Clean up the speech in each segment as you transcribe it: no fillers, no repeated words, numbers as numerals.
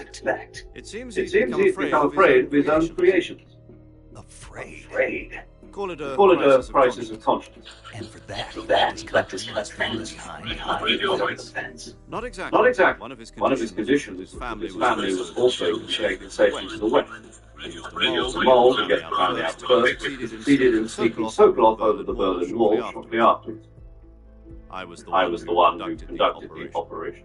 expect? It seems It he's seems become he's become afraid of his own creations. Afraid? Call it a crisis of conscience. And for that, He left his country behind over the fence. Not exactly. Not exactly. One of his conditions was was that his family was also taken safely to the west. The Mole to get found out first, succeeded in sneaking Sokolov over the Berlin Wall shortly afterwards. I was the one who conducted the operation.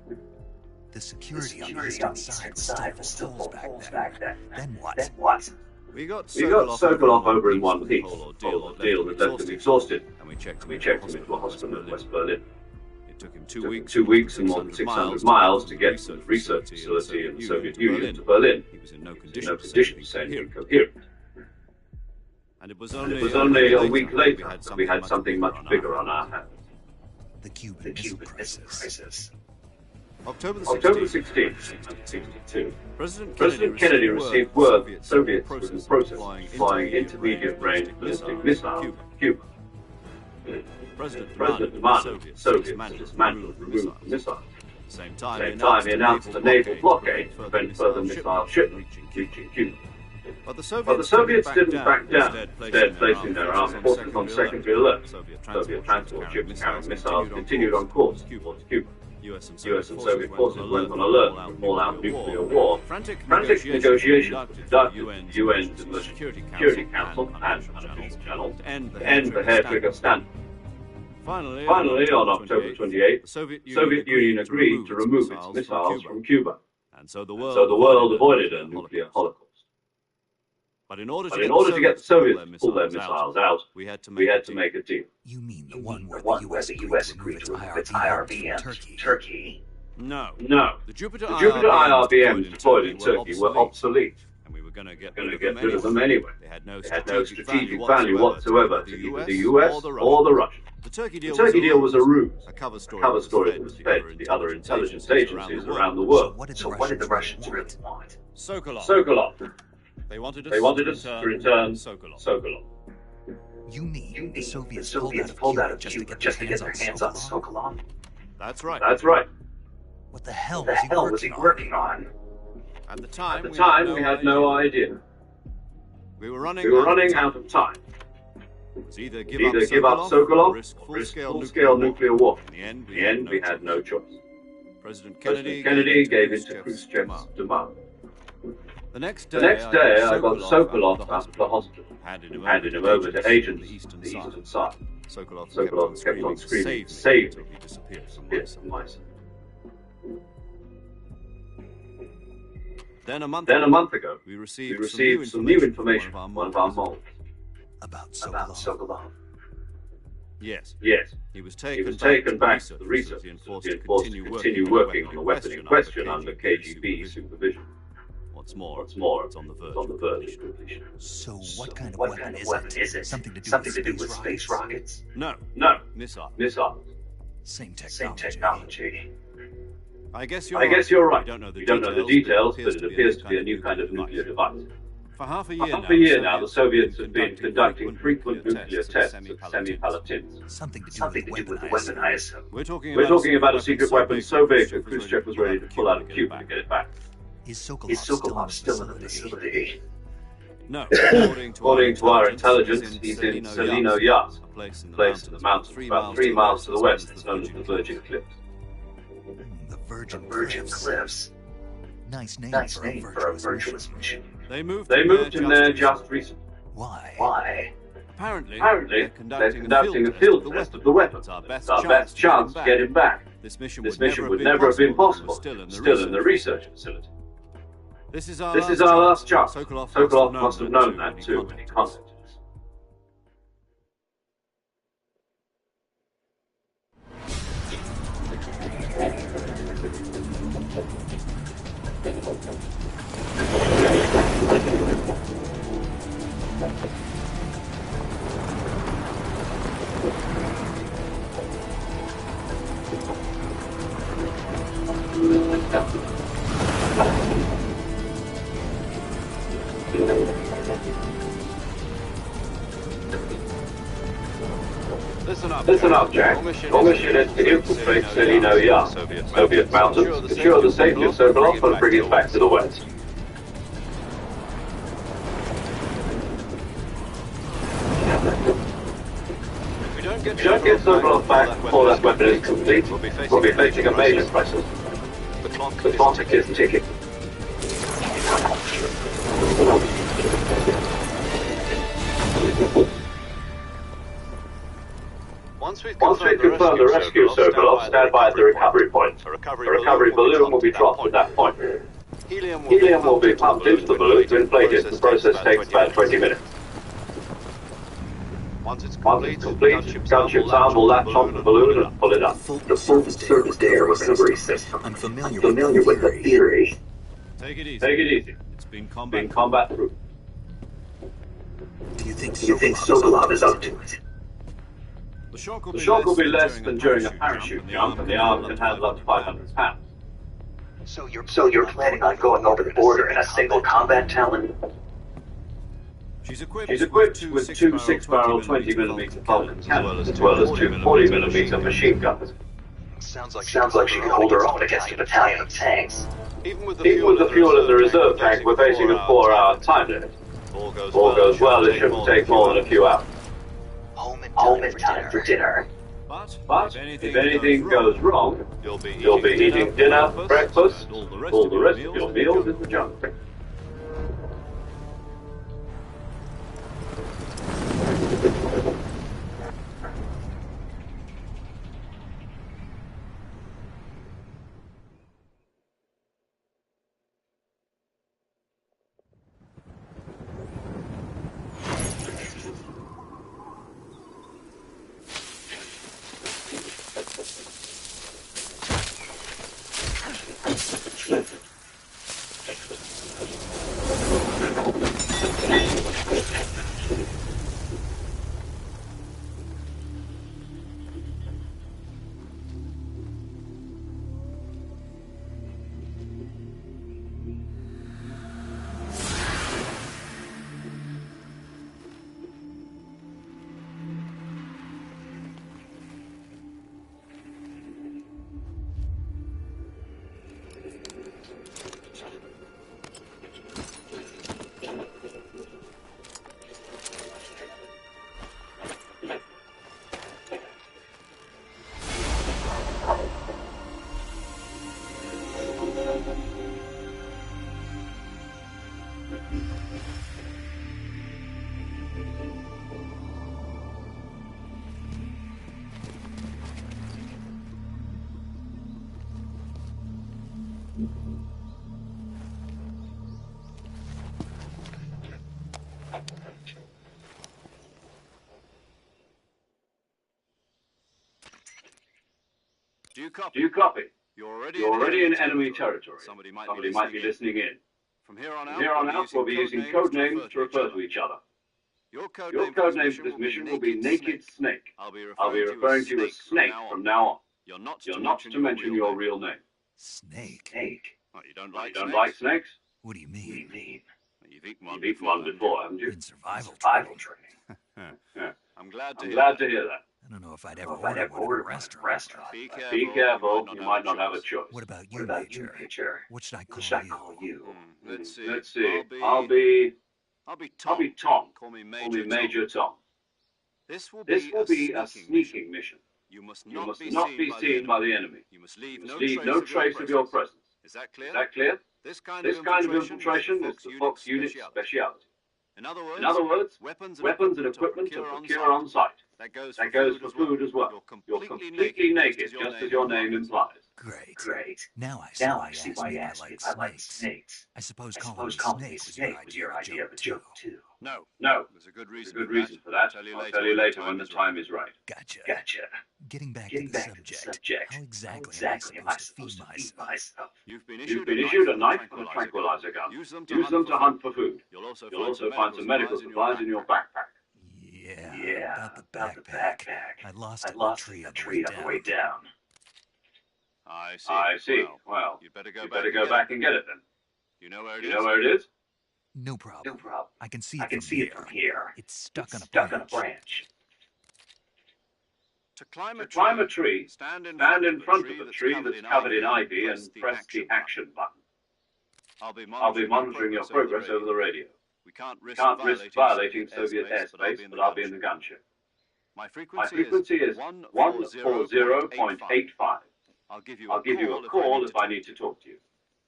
The security on the eastern side was still full back then. Then what? We got Sokolov over in one piece, a deal that left him exhausted, and we checked him into a hospital in West Berlin. It took him It took him 2 weeks and more than 600 miles to get from the research facility in the Soviet Union to Berlin. He was in no No condition condition to say anything coherent. And it was It was only a week later that we had something much bigger on our hands. The Cuban Missile Crisis. October October 16th, 16th, 1962, President Kennedy received word that Soviets were in the process of flying intermediate-range ballistic missiles to Cuba. The President demanded the Soviets dismantle and remove the missiles. At the same At time, the same time, he announced a naval blockade to prevent further missile shipments reaching Cuba. But the Soviets didn't back down, instead placing their armed forces on secondary alert. Soviet transport ships carrying missiles continued on course towards Cuba. US and US and Soviet forces went on alert for all-out nuclear war. Frantic negotiations were conducted with the UN's Security Council and unofficial channels to end the hair-trigger standoff. Finally, on October 28, the Soviet Union agreed to remove its missiles from Cuba, and so the so the world avoided a nuclear holocaust. But in order to get the Soviets to pull their missiles out, we had to make a deal. You mean the one where the US agreed to remove its IRBM from Turkey? No. The Jupiter IRBMs deployed in Turkey were obsolete, and we were going to get rid of them anyway. They had no strategic value whatsoever to either the US or the Russians. The Turkey deal was a ruse, a cover story that was fed to the other intelligence agencies around the world. So what did the Russians really want? Sokolov. They wanted us to return Sokolov. You mean the Soviets pulled out of Cuba just to get their hands on Sokolov? That's right. What the hell was he working on? At the time, we had no idea. We were running out of time. It was either give up Sokolov or risk full-scale nuclear war. In the end, we had no choice. President Kennedy gave in to Khrushchev's demand. The next day, I got Sokolov out of the hospital, handed him over to agents on the eastern side. Sokolov kept on screaming, "Save me!" He disappeared from my side. Then a month ago, we we received some new information from one of our moles about Sokolov. Yes. He was taken back to the research facility and forced to continue working on the weapon in question under KGB supervision. What's more, it's on the verge of completion. So what kind of weapon is it? Something to do with space rockets? No. Missiles. Same technology. I guess you're right. We don't know the details, but it appears to be a new kind of nuclear device. For half a year now, the Soviets have been conducting frequent nuclear tests of Semipalatinsk. Something to do with the weapon, I assume. We're talking about a secret weapon so big that Khrushchev was ready to pull out of Cuba to get it back. Is Sokolov still in the facility? No. According to our intelligence, he's in Selino Yas, a place in the mountains about 3 miles to the west that's known as the Virgin Cliffs. The Virgin Cliffs. Nice name for a virtuous mission. They moved him there just recently. Why? Apparently, they're conducting a field test of the weapon. It's our best chance to get him back. This mission would never have been possible. Still in the research facility. This is our last chance. Sokolov must have known that too when he contacted us. Listen Listen up, Jack. Your mission is to infiltrate Selino Yar, Soviet mountains, ensure the safety of Sokolov, and bring it back to the West. If we don't get Sokolov back before that weapon is complete, we'll be facing a major crisis. The clock is ticking. Once we've confirmed the rescue of Sokolov, stand by at the recovery point. A recovery balloon will be dropped at that point. Helium will be pumped into the balloon to inflate it. The process takes about 20 minutes. Once it's complete, gunship's arm will latch onto the balloon and pull it up. The full surface-to-air recovery system. I'm familiar with the theory. Take it easy. Take it easy. It's been combat proof. Do you think Sokolov is up to it? The shock will be less than during a parachute jump, and the arm can handle up to 500 pounds. So you're planning on going over the border in a single combat Talon? She's equipped with two 6-barrel 20mm Vulcan cannons, as well as two 40mm machine guns. Sounds like she can hold her own against a battalion of tanks. Even with the fuel in the reserve tank, we're facing a 4-hour time limit. If all goes well, it shouldn't take more than a few hours. Home in time for dinner. But if anything goes wrong, you'll be eating dinner, breakfast, all the rest of your meals in the jungle. Do you copy? You're already in enemy territory. Somebody might be listening in. From here on out, we'll be using code names to refer to each other. Your code name for this mission will be Naked Snake. I'll be referring to you as Snake from now on. You're not to mention your real name. Snake? Oh, you don't like snakes? What do you mean? You've eaten one before, haven't you? In survival training. Yeah. I'm glad to hear that. I don't know if I'd ever order a restaurant. Be careful, you might not have a choice. What about you, Major? What should I call you? Let's see. I'll be Tom. Call me Major Tom. This will be a sneaking mission. You must not be seen by the enemy. You must leave no trace of your presence. Is that clear? This kind of infiltration is the Fox unit's speciality. In other words, weapons and equipment to procure on site. That goes for food as well. You're completely naked, just as your name implies. Great. Now I see why you asked me if I like snakes. I suppose calling me Snake was your idea of a joke, too. No. There's a good reason for that. I'll tell you later when the time is right. Gotcha. Getting back to the subject. How exactly am I supposed to feed myself? You've been issued a knife and a tranquilizer gun. Use them to hunt for food. You'll also find some medical supplies in your backpack. Yeah, about the backpack. I lost it in a tree on the way down. I see. Well, you'd better go back and get it then. You know where it is? No problem. I can see it from here. It's stuck on a branch. To climb a tree, stand in front of a tree that's covered in ivy and press the action button. I'll be monitoring your progress over the radio. We can't risk violating Soviet airspace, but I'll be in the gunship. My My frequency is 140.85. I'll give you a call if I need to talk to you.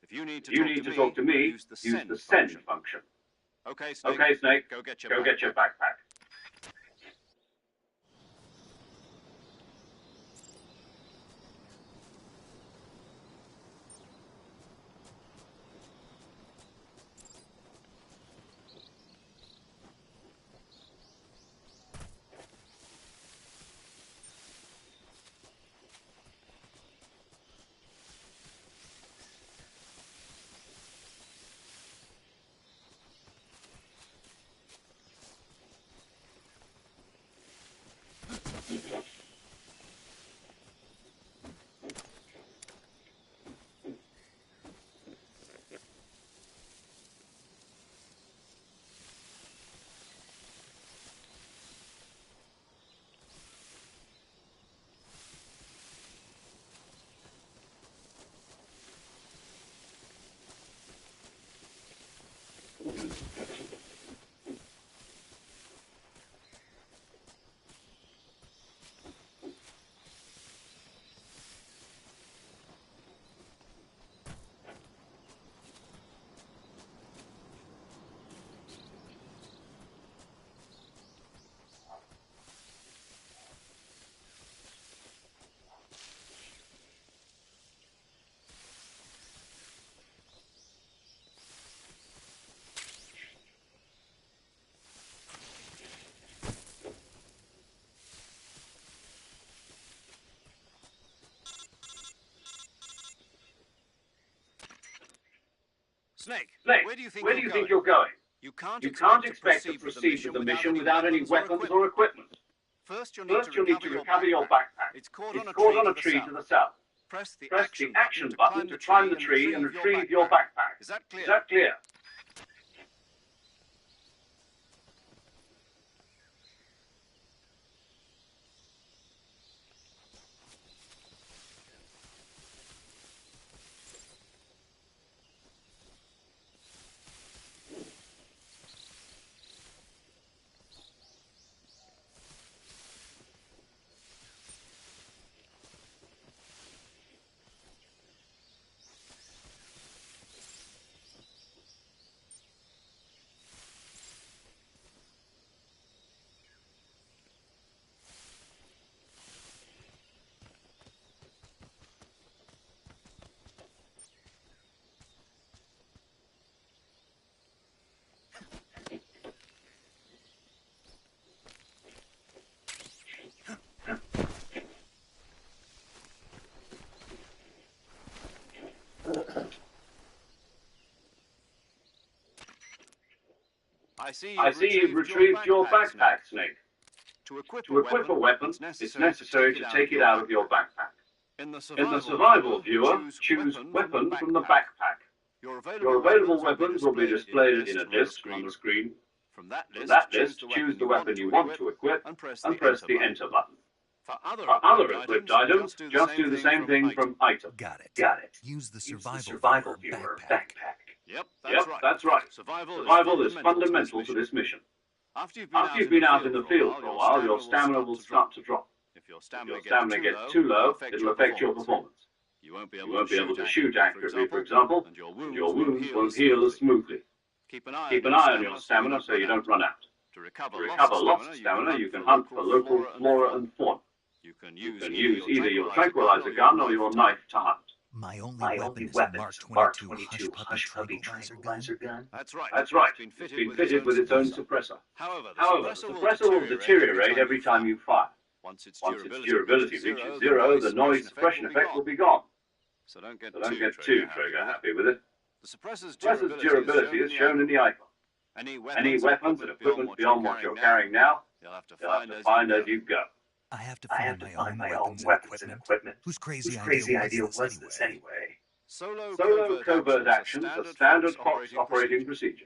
If you need to talk to me, use the send function. Okay, Snake. Okay, Snake. Go get your backpack. Snake, where do you think you're going? You can't expect to proceed with the mission without any weapons or equipment. First, you'll need to recover your backpack. It's caught on a tree to the south. Press the action button to climb the tree and retrieve your backpack. Is that clear? I see you've retrieved your backpack, Snake. To equip a weapon, it's necessary to take it out of your backpack. In the survival viewer, choose Weapon from the backpack. Your available weapons will be displayed in a disk on the screen. From that list, choose the weapon you want to equip and press the Enter button. For other equipped items, just do the same thing from Item. Got it. Use the survival viewer backpack. Yep, that's right. Survival is fundamental to this mission. After you've been out in the field for a while, your stamina will start to drop. If your If your stamina gets too low, it'll affect your performance. You won't be able to shoot accurately, for example, and your wounds won't heal as smoothly. Keep an eye on your stamina so you don't run out. To recover lost stamina, you can hunt for local flora and fauna. You can use either your tranquilizer gun or your knife to hunt. My only weapon is a Mark 22 Hush Puppy tranquilizer gun. That's right. It's been fitted with its own suppressor. However, the suppressor will deteriorate every time you fire. Once its durability reaches zero, the noise suppression effect will be gone. So don't get too trigger happy with it. The suppressor's durability is shown in the icon. Any weapons and equipment beyond what you're carrying now, you'll have to find as you go. I have to find my own weapons and equipment. Whose crazy idea was this anyway? Solo covert actions are standard Fox operating procedure.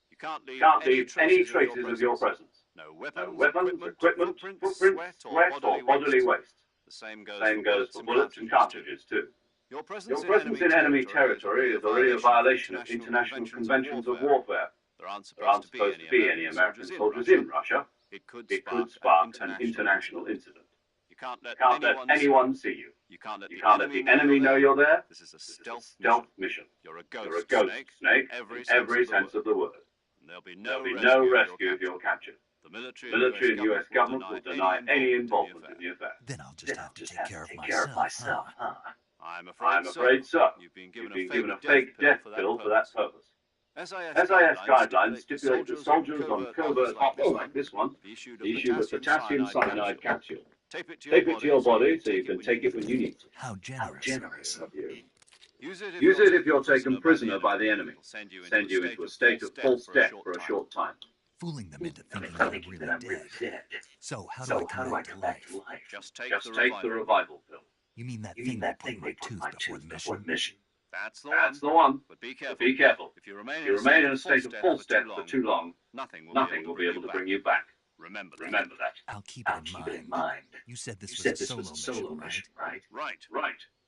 You can't Can't leave any traces of your presence. No No weapons, equipment, footprints, sweat, or bodily waste. The same goes for bullets and cartridges, too. Your Your presence in enemy territory is already a violation of international conventions of warfare. There aren't There aren't supposed to be any American soldiers in Russia. It could spark an international incident. You can't let anyone see you. You can't let You can't let the enemy know you're there. This is a This is a stealth stealth mission. You're a You're a ghost, ghost, Snake, in in every sense of the word. And there'll be There'll be no rescue if you're captured. The military and US government will deny any involvement in the affair. Then I'll just have to take care of myself, huh? I'm I'm afraid so. You've been You've given been given a fake death pill for that purpose. SIS guidelines stipulate that soldiers on covert ops like this one be issued issue a potassium cyanide capsule. Tape it Tape it to your body so you can take it when you need to. How generous. Of you. Use Use it if you're taken prisoner by the enemy. Send you Send you into a state of false death for a short time. Fooling them into thinking that I'm really dead. So how do I come back to life? Just take Just the take the revival pill. You mean that thing they put in my tooth before the mission? That's the That's one. the one. But be careful. Be careful. If you remain If you remain in a state of false death for too long, nothing nothing will be able to bring you back. Remember that. Remember that. I'll keep it in mind. You said this was a solo mission, right? Right.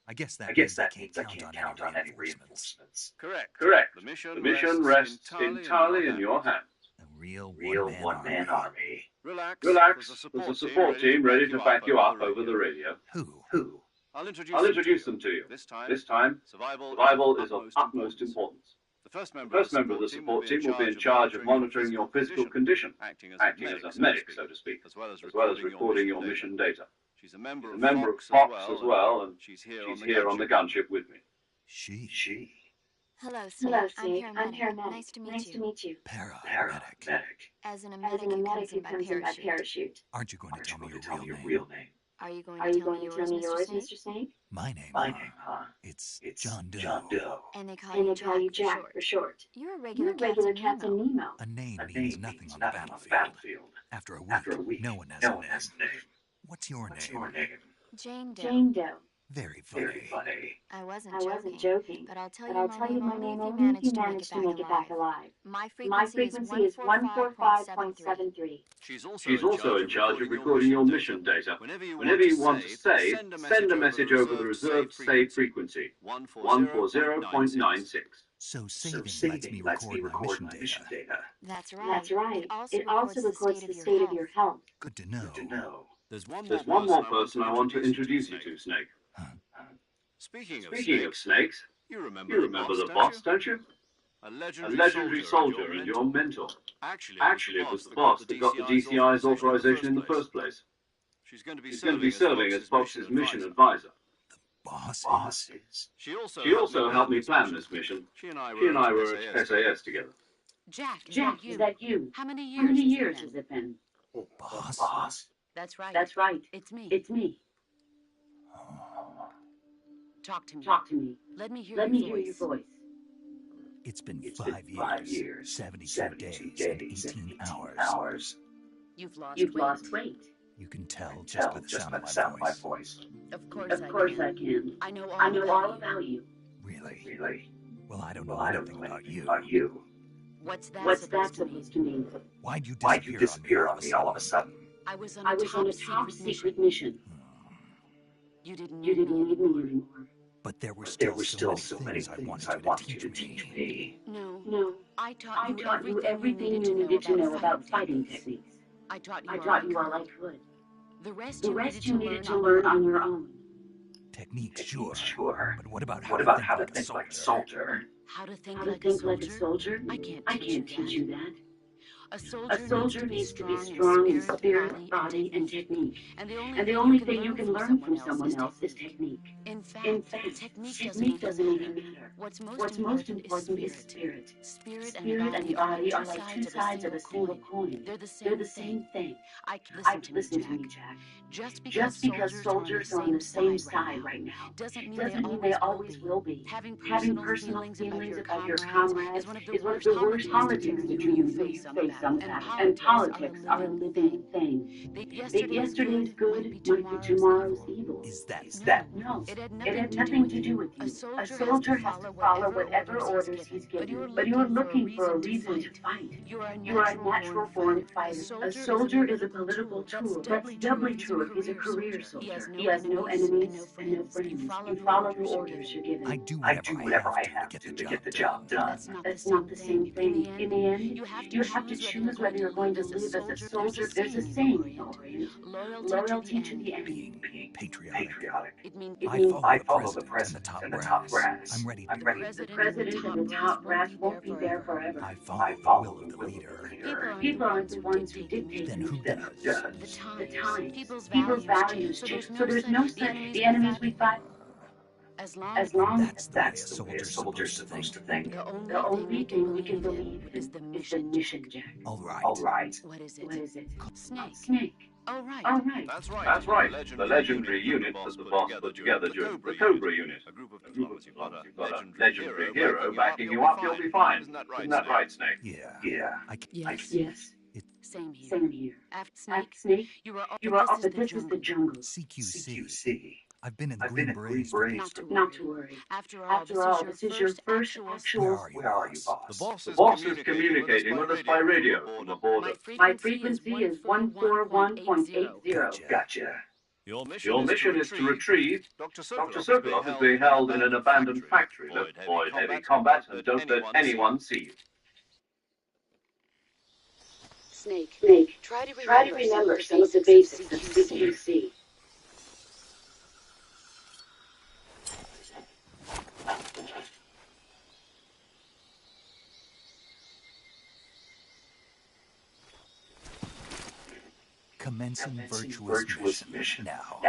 I guess that means I can't count on any reinforcements. Correct. Correct. The mission rests entirely in your hands. A real one-man army. Relax. Relax. There's a support team ready to back you up over the radio. Who? I'll I'll introduce them to you. This time, survival is of utmost importance. The first member of the support team will be in charge of monitoring your physical condition, acting as a medic, so to speak, as well as recording your mission data. She's a member of Fox as well, and she's here on the gunship with me. She. Hello, Snake. I'm paramedic. Nice to meet you. Paramedic. As in a medic who comes in by parachute. Aren't you going to tell me your real name? Are you going to tell me yours, Mr. Snake? My name, It's John Doe. And they call you Jack for short. You're a regular Captain Nemo. A name means nothing on the battlefield. After a week, no one has a name. What's your name? Jane Doe. Very funny. I wasn't joking. But I'll tell you my name only if you manage to make it back alive. My frequency is 145.73. She's also in charge of recording your mission data. Whenever you want to save, send a message over the reserved save frequency, 140.96. So saving lets me record my mission data. That's right. It also records the state of your health. Good to know. There's one more person I want to introduce you to, Snake. Speaking of snakes, you remember the boss, don't you? A legendary soldier and your mentor. Actually, it was the boss that got the DCI's authorization in the first place. She's going to be serving as Box's mission advisor. Boss is. She also helped me plan this mission. She and I were at SAS together. Jack, is that you? How many years has it been? Boss. That's right. It's me. Talk to me. Let me hear your voice. It's been 5 years, 72 days, and 18 hours. You've lost weight. You can tell just by the sound of my voice. Of course I can. I know all about you. Really? Well, I don't know anything about you. What's that supposed to mean? Why'd you disappear on me all of a sudden? I was on a top secret mission. You didn't need me anymore. But there were still so many things I wanted you to teach me. No. I taught you everything you needed to know about fighting techniques. I taught you all I could. The rest you needed to learn on your own. Techniques, sure. But what about how to think like a soldier? How to think like a soldier? I can't teach you that. A soldier needs to be strong in spirit, body, and technique. And the only thing you can learn from someone else is technique. In fact, technique doesn't even matter. What's most important is spirit. Spirit and body are like two sides of a single coin. They're the same thing. Listen to me, Jack. Just because soldiers are on the same side right now doesn't mean they always will be. Having personal feelings about your comrades is one of the worst politics that you face some facts. And politics are a living thing. Yesterday's good might be tomorrow's evil. Is that No, it had nothing to do with you. A soldier has to follow whatever orders he's given, but you are looking for a reason to fight. You are a natural-born fighter. A soldier is a political tool. That's doubly true if he's a career soldier. He has no enemies and no friends. You follow the orders you're given. I do whatever I have to get the job done. That's not the same thing. In the end, you have to choose whether you're going to live as a soldier. There's a saying in the Orient: loyalty to the enemy. Being patriotic. It means I follow the president and the top brass. I'm ready. the president and the top brass won't be there forever. I follow the will of the leader. People aren't the ones who dictate. Then who does? The time. People's values change. So there's no such the enemies we fight. As long That's the way a soldier's supposed to think. the only thing we can believe is the mission, Jack. All right. What is it? Snake. All right. That's right. The legendary unit that the boss put together during the Cobra unit. A group of you've got a legendary hero backing you up, you'll be fine. Isn't that right, Snake? Yeah. Yes. Same here. Same here. After Snake, you are but this is the jungle. CQC. I've been in the Green Berets. Not to worry. After all, this is your first actual. Where are you, boss? The boss is communicating with us by radio from the border. My frequency is 141.80. Gotcha. Your mission is to retrieve. Dr. Sokolov is being held in an abandoned factory. Avoid heavy combat and don't let anyone see you. Snake, try to remember some of the basics of CQC. Commencing virtuous mission now.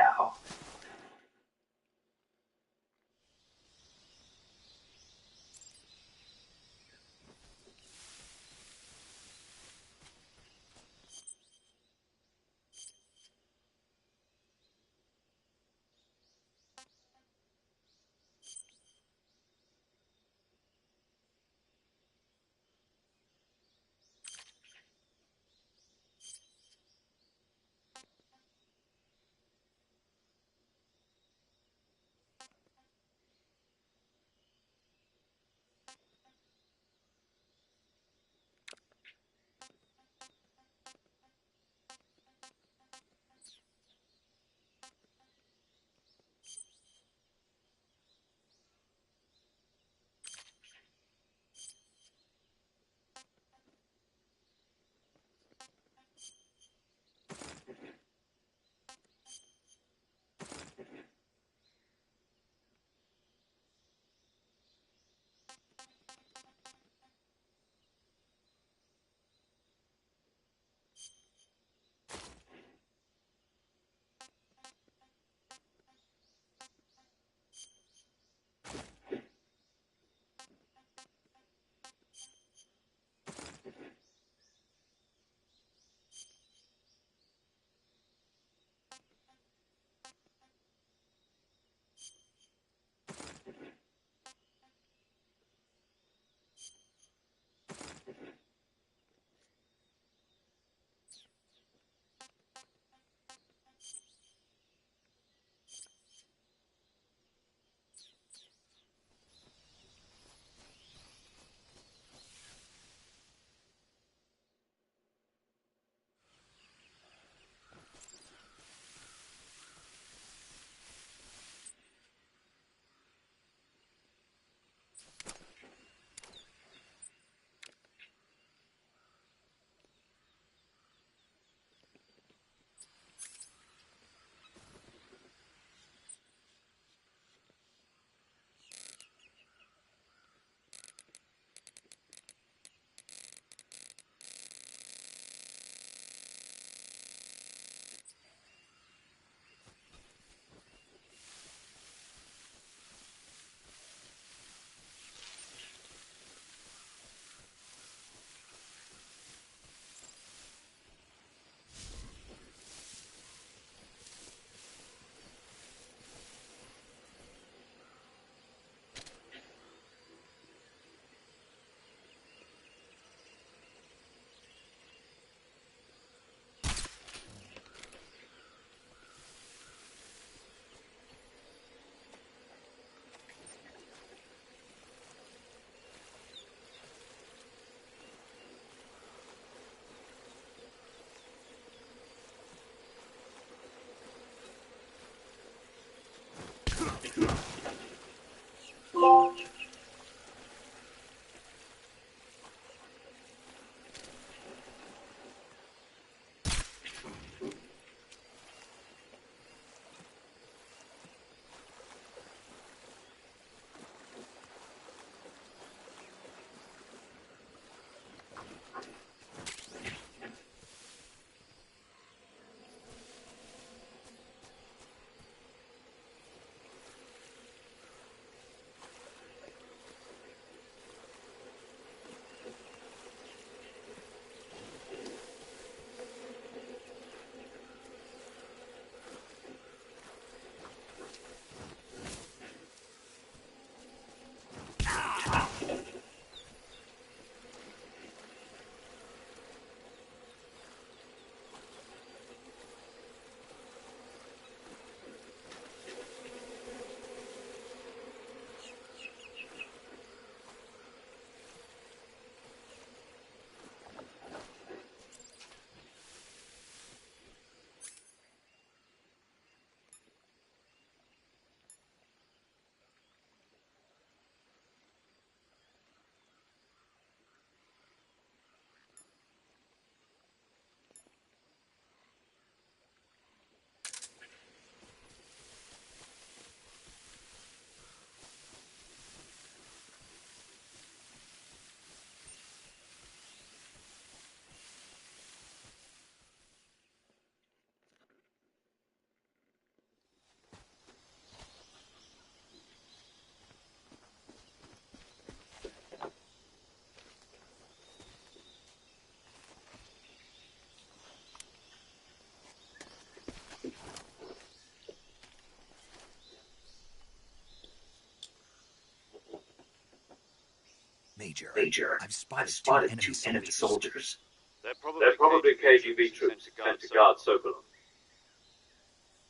Major, I've spotted two enemy soldiers. They're probably KGB troops sent to guard Sokolov.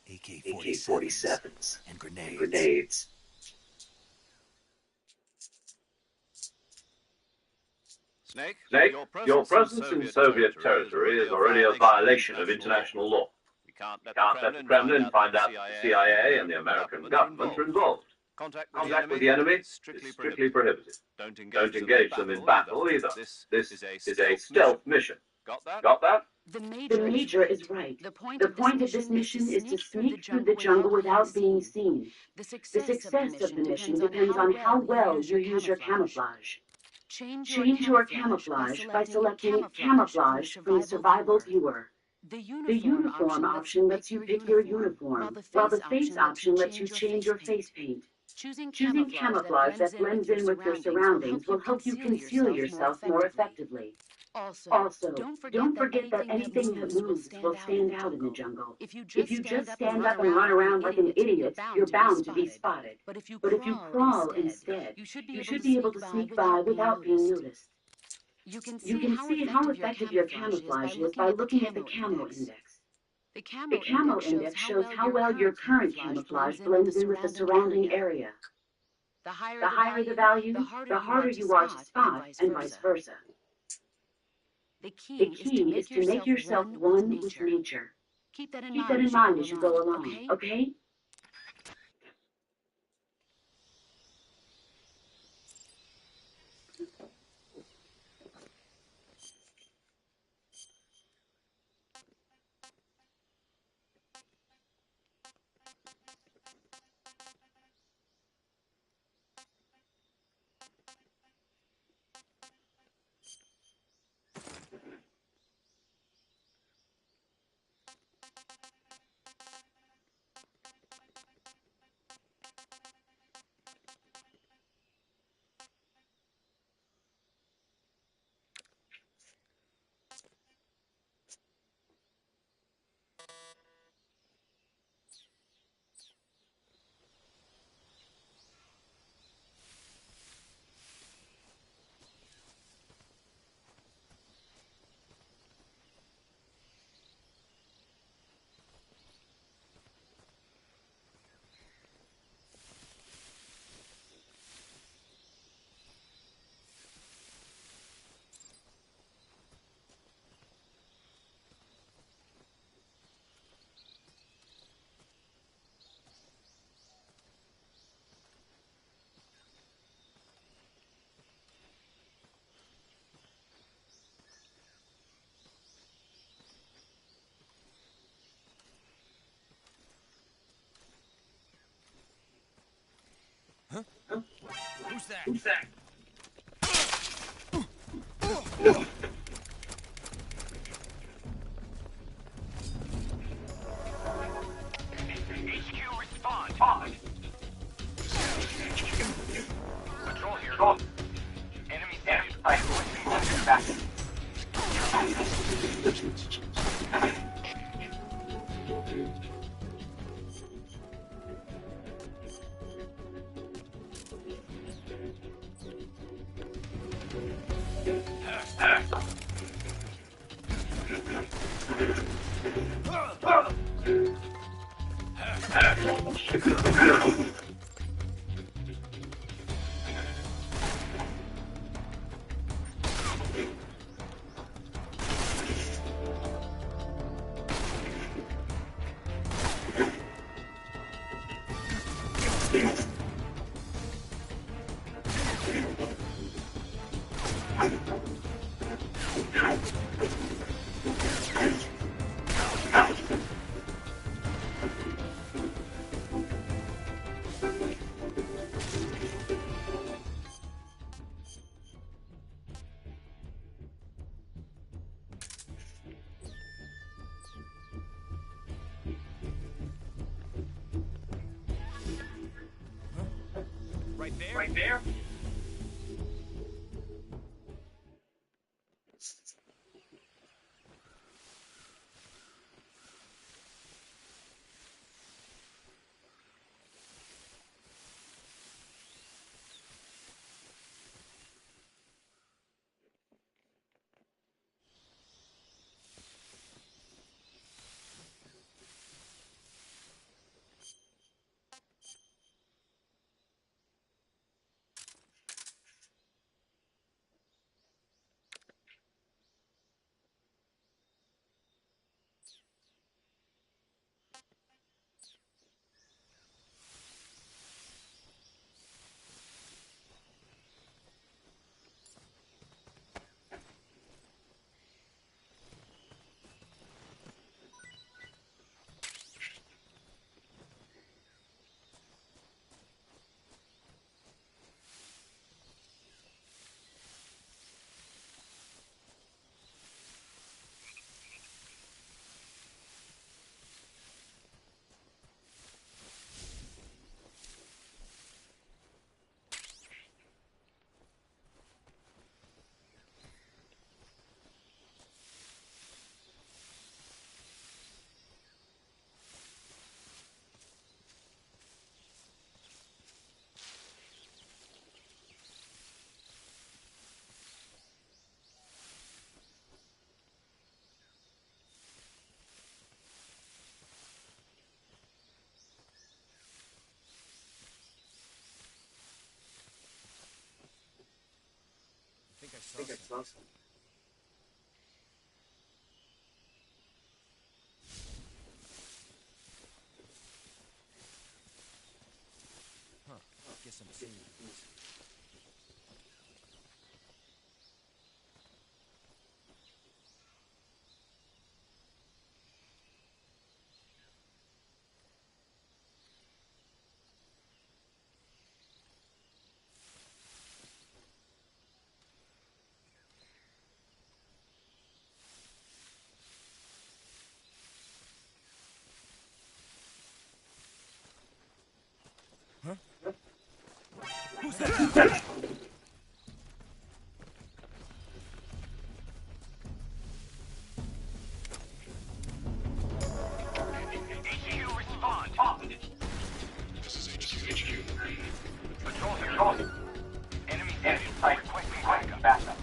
AK-47s and grenades. Snake, your presence in Soviet territory is already a violation of international law. You can't let the Kremlin find out that the CIA and the American government are involved. Contact with the enemy is strictly prohibited. Don't engage them in battle either. This is a stealth mission. Got that? The Major is right. The point of this mission is to sneak through the jungle without being seen. The success of the mission depends on how well you use your camouflage. Change your camouflage by selecting Camouflage from the Survival Viewer. The uniform option lets you pick your uniform, while the face option lets you change your face paint. Choosing camouflage that blends in with your surroundings will help you conceal yourself more effectively. Also, don't forget that anything that moves will stand out in the jungle. If you just stand up and run around like an idiot, you're bound to be spotted. But if you crawl instead, you should be able to sneak by without being noticed. You can see how effective your camouflage is by looking at the Camo Index. The Camo Index shows how well your current camouflage blends in with the surrounding area. The higher the value, the harder you are to spot, and vice versa. The key is to make yourself one with nature. Keep that in mind as you go along, okay? Who's that? HQ respond. Control here. Enemy back. Right there? Guess I'm seeing. Who's that? HQ, respond. This is HQ. Patrol here. Enemy sighted. Requesting backup.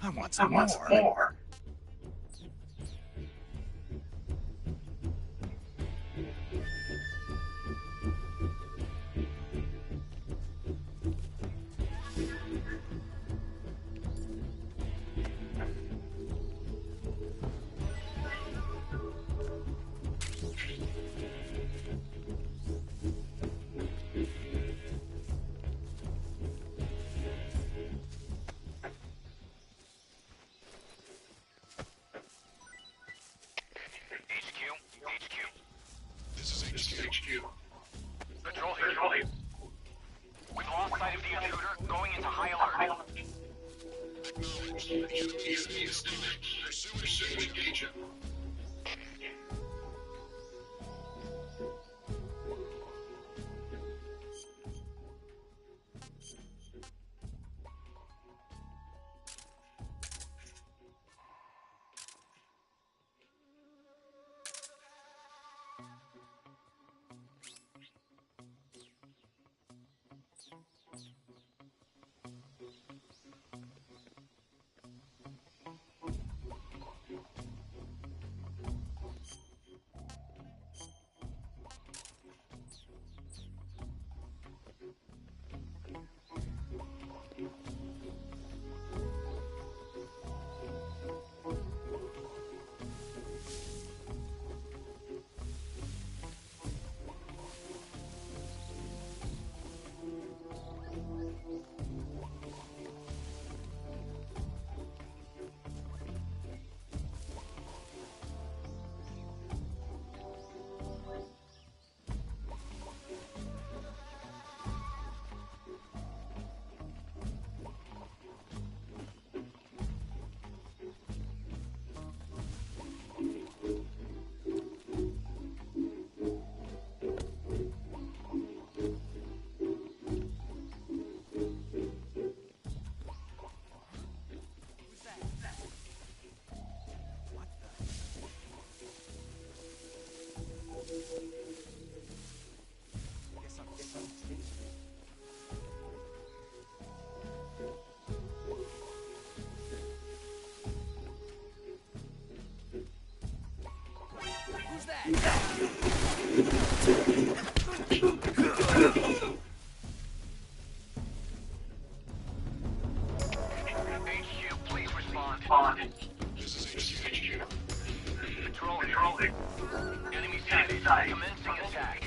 I want some more. HQ. This is HQ. Patrol here. We've lost sight of the intruder. Going into high alert. Acknowledged. The enemy is coming. Pursue and engage him. HQ, please respond. This is HQ. Patrol here. Enemy sighted. Commencing attack.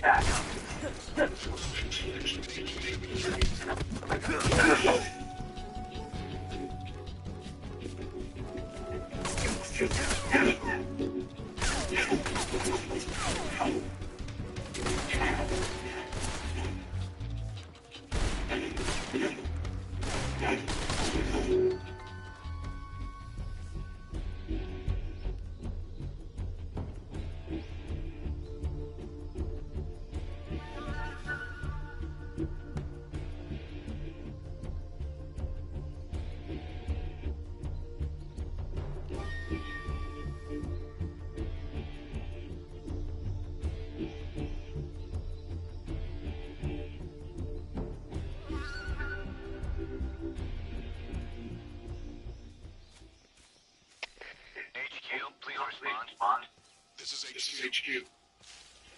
This is HQ.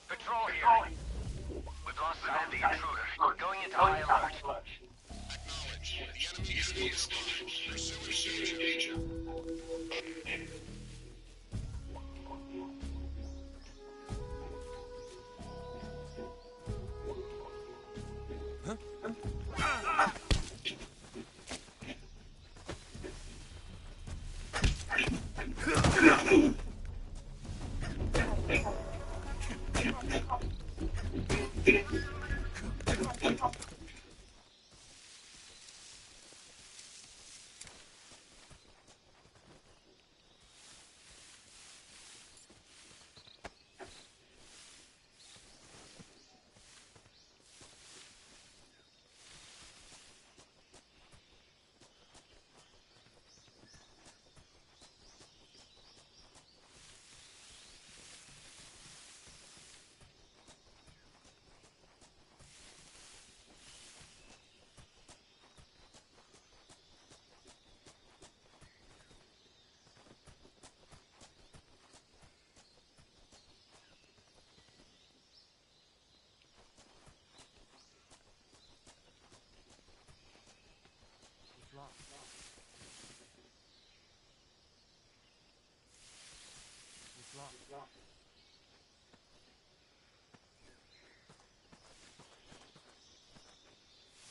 Patrol here. We've lost sight of the intruder. We're going into high alert. Acknowledge. The enemy is spotted. Pursue danger.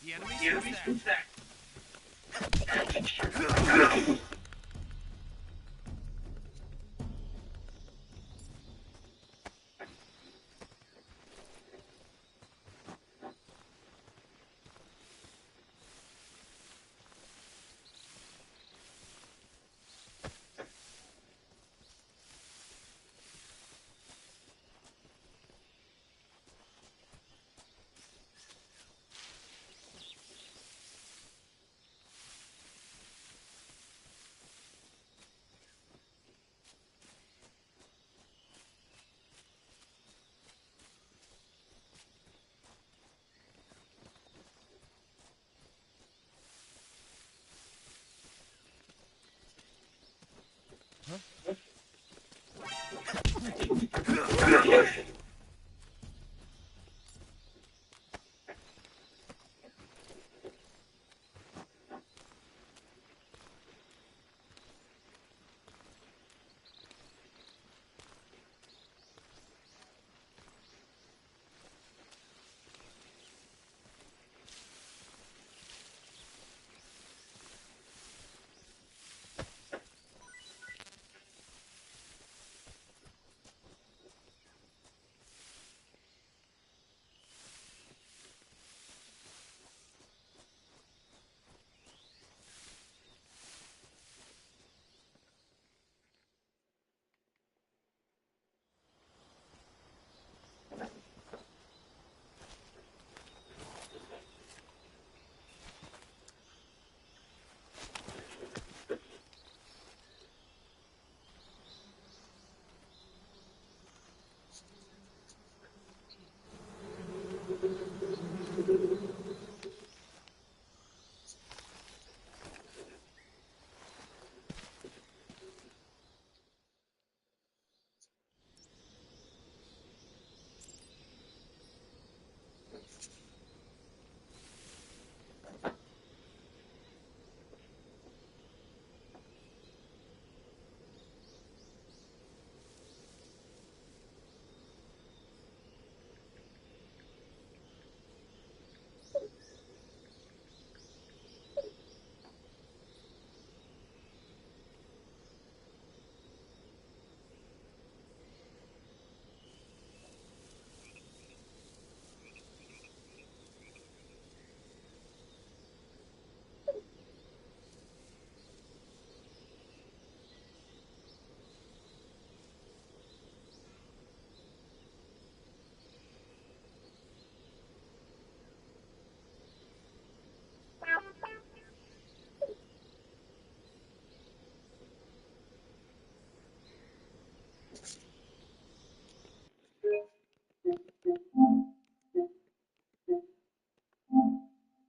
The enemy's there. Huh?